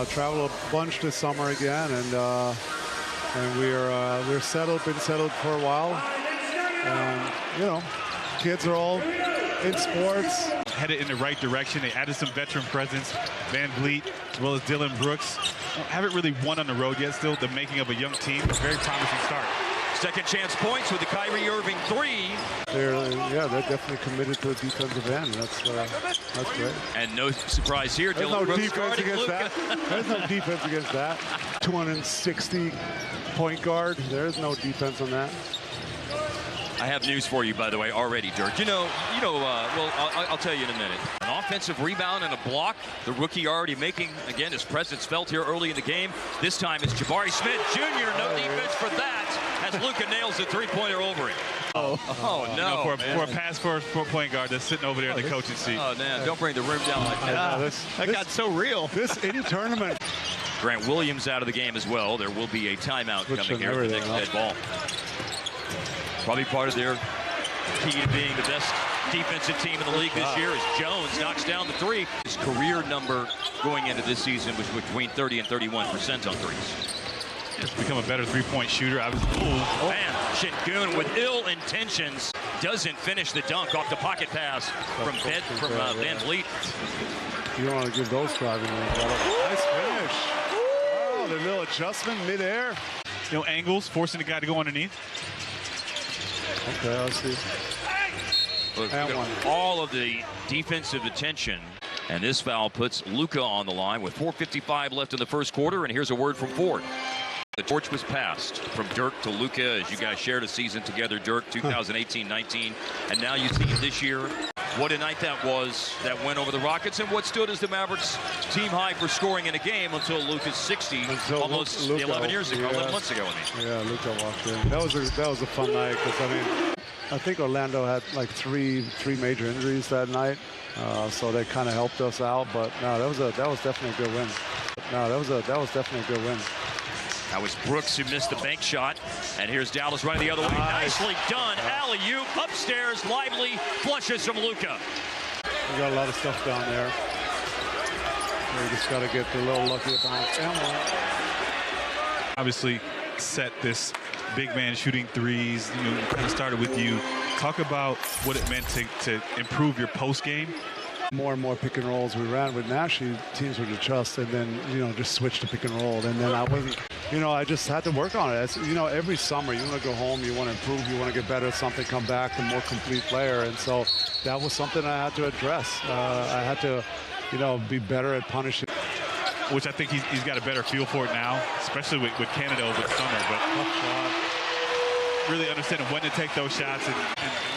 Traveled a bunch this summer again, and we're settled. Been settled for a while, and you know, kids are all in sports. Headed in the right direction. They added some veteran presence, Van Vliet, as well as Dylan Brooks. Haven't really won on the road yet. Still the making of a young team. Very promising start. Second chance points with the Kyrie Irving three. They're definitely committed to the defensive end. That's great. And no surprise here, There's Dylan no Brooks defense against Luka. that. There's no defense against that. 260 point guard. There's no defense on that. I have news for you, by the way, already, Dirk. Well, I'll tell you in a minute. An offensive rebound and a block. The rookie already making, again, his presence felt here early in the game. This time it's Jabari Smith Jr. No defense for that as Luka nails the three-pointer over him. Oh no. For a pass for point guard that's sitting over there in the coaching seat. Oh, man, don't bring the room down like that. That got so real. This in-tournament. Grant Williams out of the game as well. There will be a timeout coming here for the next dead ball. Probably part of their key to being the best defensive team in the league this year as Jones knocks down the three. His career number going into this season was between 30 and 31% on threes. Just become a better three-point shooter. Man, Şengün with ill intentions doesn't finish the dunk off the pocket pass from Van Vliet. You don't want to give those driving lanes. Nice finish. Oh, the little adjustment midair. No angles, forcing the guy to go underneath. Okay, I'll see. All of the defensive attention. And this foul puts Luka on the line with 4:55 left in the first quarter. And here's a word from Ford. The torch was passed from Dirk to Luka as you guys shared a season together, Dirk, 2018-19. And now you see this year. What a night that was that went over the Rockets and what stood as the Mavericks team high for scoring in a game until Luka's 60 almost 11 years ago, 11 months ago. Yeah, Luka walked in. That was a fun night because I think Orlando had like three major injuries that night, so they kind of helped us out. But no, that was definitely a good win. That was Brooks who missed the bank shot. And here's Dallas running the other way. Nicely done. Alley-oop, upstairs, lively, flushes from Luka. We got a lot of stuff down there. We just got to get a little lucky about it. Obviously, set this big man shooting threes. Kind of started with you. Talk about what it meant to improve your post game. More and more pick and rolls we ran with Nash, teams would adjust and then, just switch to pick and roll. And then I just had to work on it. Every summer you want to go home, you want to improve, you want to get better at something, come back, the more complete player. And so that was something I had to address. I had to, be better at punishing. Which I think he's got a better feel for it now, especially with Canada over the summer. But really understanding when to take those shots and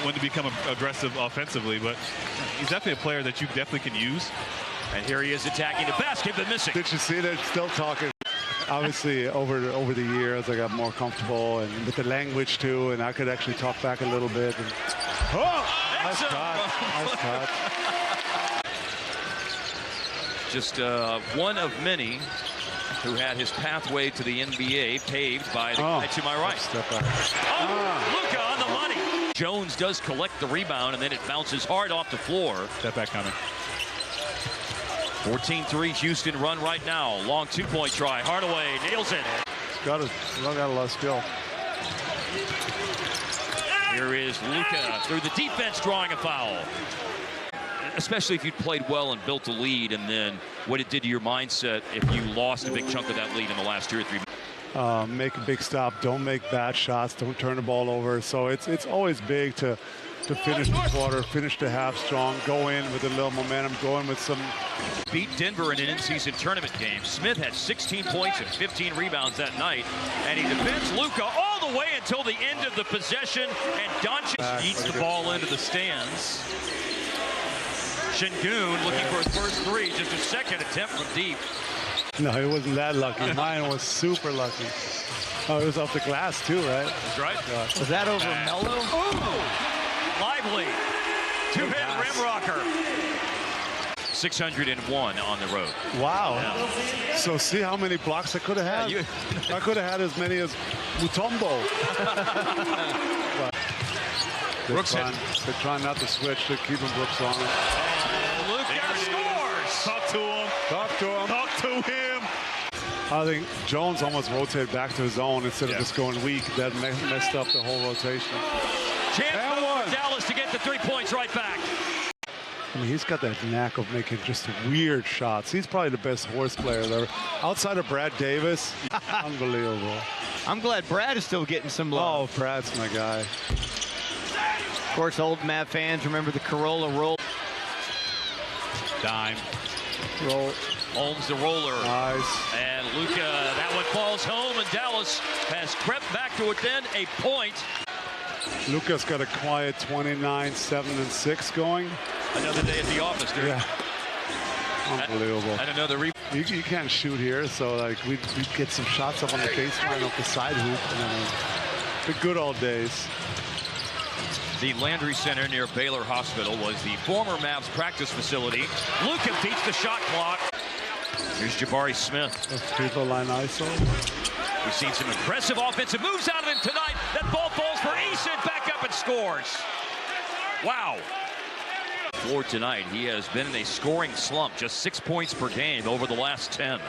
when to become aggressive offensively. But he's definitely a player that you definitely can use. And here he is attacking the basket, but missing. Did you see that? Still talking. Obviously, over the years, I got more comfortable and with the language too, and I could actually talk back a little bit. And, nice cut. Just one of many who had his pathway to the NBA paved by the guy to my right. Luka on the money. Jones does collect the rebound, and then it bounces hard off the floor. Step back coming. 14-3 Houston run right now. Long two-point try. Hardaway nails it. Got a lot of skill. Here is Luka through the defense drawing a foul. Especially if you'd played well and built a lead, and then what it did to your mindset if you lost a big chunk of that lead in the last 2 or 3 minutes. Make a big stop. Don't make bad shots. Don't turn the ball over. So it's always big to finish the quarter, finish the half strong, go in with a little momentum, go in with some. Beat Denver in an in-season tournament game. Smith had 16 points and 15 rebounds that night, and he defends Luka all the way until the end of the possession, and Doncic eats the ball into the stands. Şengün looking for his first three, just a second attempt from deep. No, he wasn't that lucky. Mine was super lucky. Oh, it was off the glass too, right? That's right. Was that over Melo? Lively. Two-hit rim rocker. 601 on the road. Wow. Yeah. So see how many blocks I could have had? I could have had as many as Mutombo. They're trying not to switch. They're keeping Brooks on it. Luka scores. Talk to him. Talk to him. Talk to him. I think Jones almost rotated back to his own instead of Yeah. just going weak. That messed up the whole rotation. Chance And for one. Dallas to get the 3 points right back. I mean, he's got that knack of making just weird shots. He's probably the best horse player there. Outside of Brad Davis, unbelievable. I'm glad Brad is still getting some love. Oh, Brad's my guy. Of course, old Mav fans remember the Corolla roll. Dime. Roll. Holmes the roller. Nice. And Luka, that one falls home, and Dallas has crept back to within a point. Luka's got a quiet 29, 7, and 6 going. Another day at the office, dude. Yeah. Unbelievable. And another You can't shoot here, so like we get some shots up on the baseline off the side hoop, and then the good old days. The Landry Center near Baylor Hospital was the former Mavs practice facility. Luka beats the shot clock. Here's Jabari Smith. People line ISO. We've seen some impressive offensive moves out of him tonight. That ball falls for Eason, back up and scores. Wow. For tonight, he has been in a scoring slump, just 6 points per game over the last 10.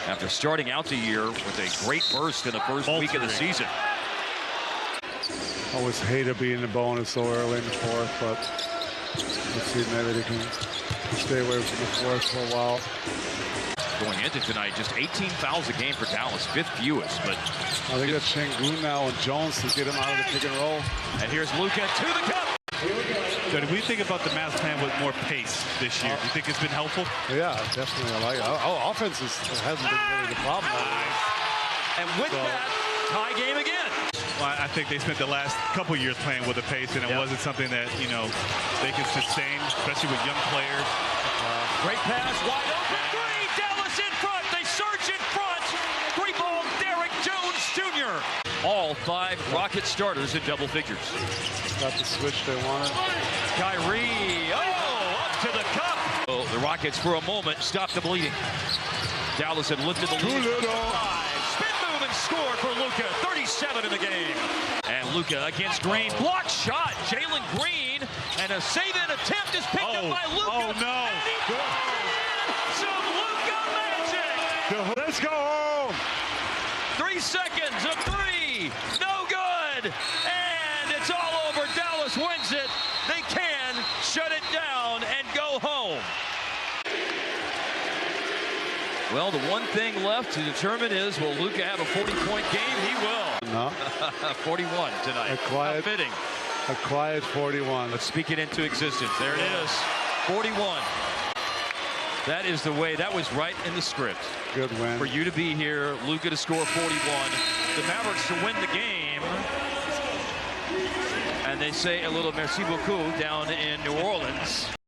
After starting out the year with a great burst in the first week of the season. Always hated being the bonus so early in the fourth, but let's see, maybe they can stay away from the fourth for a while. Going into tonight, just 18 fouls a game for Dallas, 5th fewest. But I think that's Şengün now and Jones to get him out of the pick and roll. and here's Luka to the cup. So do we think about the Mavs playing with more pace this year? Do you think it's been helpful? Yeah, definitely. I like it. Our offense hasn't been really the problem. And with that, tie game again. Well, I think they spent the last couple years playing with the pace, and it wasn't something that, you know, they can sustain, especially with young players. Great pass, wide open three. Dallas in front. They surge in front. Three ball, Derrick Jones Jr. All 5 Rocket starters in double figures. Got the switch they wanted. Kyrie, up to the cup. Oh, the Rockets for a moment stopped the bleeding. Dallas had lifted the lead. Spin move and score for Luka. 37 in the game. And Luka against Green. Block shot. Jalen Green. And a save-in attempt is picked up by Luka. Oh, no. And he puts in some Luka magic. Let's go home. 3 seconds of 3. No good. And it's all over. Dallas wins it. They can shut it down and go home. Well, the one thing left to determine is, will Luka have a 40-point game? He will. No. 41 tonight. How fitting. A quiet 41. Let's speak it into existence. There it is. 41. That is the way. That was right in the script. Good win. For you to be here, Luka to score 41, the Mavericks to win the game. And they say a little merci beaucoup down in New Orleans.